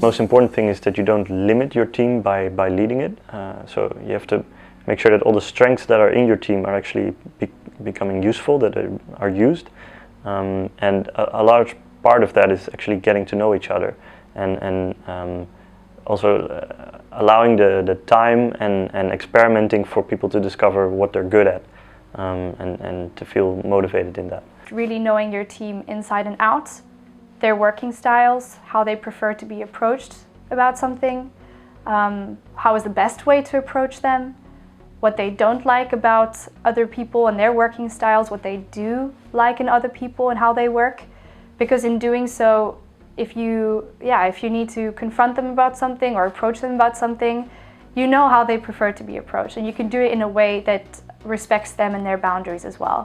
most important thing is that you don't limit your team by leading it. So you have to make sure that all the strengths that are in your team are actually becoming useful, that are used. And a large part of that is actually getting to know each other and also allowing the time and experimenting for people to discover what they're good at and to feel motivated in that. Really knowing your team inside and out, their working styles, how they prefer to be approached about something, how is the best way to approach them, what they don't like about other people and their working styles, what they do like in other people and how they work. Because in doing so, if you need to confront them about something or approach them about something, you know how they prefer to be approached, and you can do it in a way that respects them and their boundaries as well.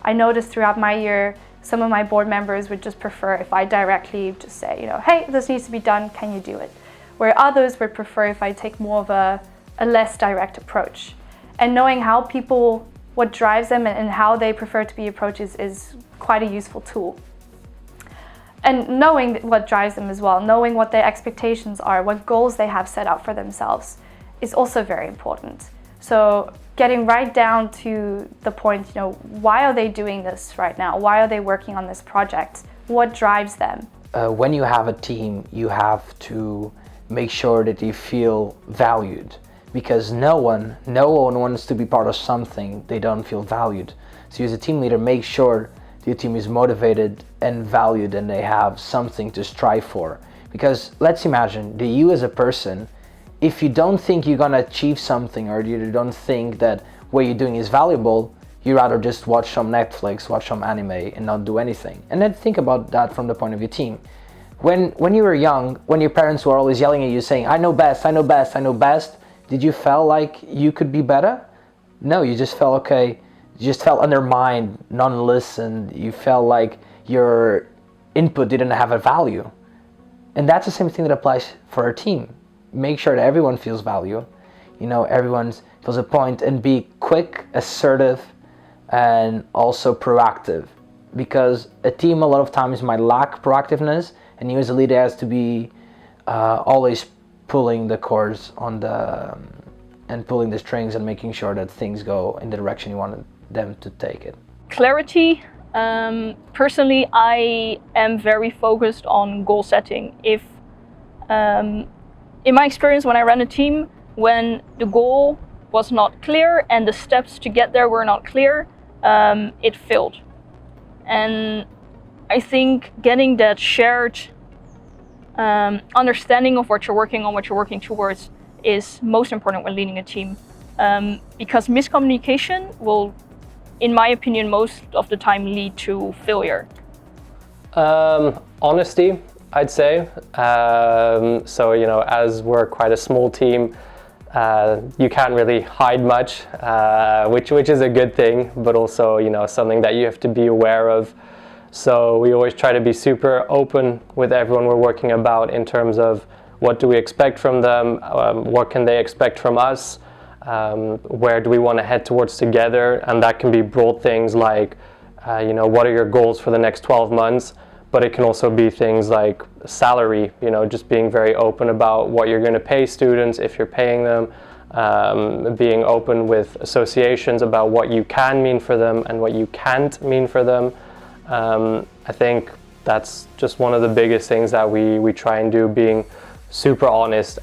I noticed throughout my year, some of my board members would just prefer if I directly just say, hey, this needs to be done, can you do it? Where others would prefer if I take more of a less direct approach. And knowing how people, what drives them and how they prefer to be approached is quite a useful tool. And knowing what drives them as well, knowing what their expectations are, what goals they have set out for themselves is also very important. So getting right down to the point, why are they doing this right now? Why are they working on this project? What drives them? When you have a team, you have to make sure that you feel valued, because no one wants to be part of something they don't feel valued. So as a team leader, make sure your team is motivated and valued and they have something to strive for. Because let's imagine that you as a person, if you don't think you're gonna achieve something or you don't think that what you're doing is valuable, you rather just watch some Netflix, watch some anime and not do anything. And then think about that from the point of your team. When you were young, when your parents were always yelling at you saying, I know best, I know best, I know best, did you feel like you could be better? No, you just felt okay. You just felt undermined, non-listened. You felt like your input didn't have a value. And that's the same thing that applies for our team. Make sure that everyone feels value. Everyone feels a point, and be quick, assertive, and also proactive. Because a team a lot of times might lack proactiveness, and you as a leader has to be always pulling the cords and pulling the strings and making sure that things go in the direction you want them to take it. Clarity. Personally, I am very focused on goal setting. If in my experience, when I ran a team, when the goal was not clear and the steps to get there were not clear, it failed. And I think getting that shared understanding of what you're working on, what you're working towards, is most important when leading a team. Because miscommunication will, in my opinion, most of the time lead to failure. Honesty, I'd say. So, as we're quite a small team, you can't really hide much, which is a good thing, but also, something that you have to be aware of. So we always try to be super open with everyone we're working about in terms of what do we expect from them, what can they expect from us, where do we want to head towards together, and that can be broad things like, what are your goals for the next 12 months, but it can also be things like salary, just being very open about what you're going to pay students if you're paying them, being open with associations about what you can mean for them and what you can't mean for them. I think that's just one of the biggest things that we try and do, being super honest.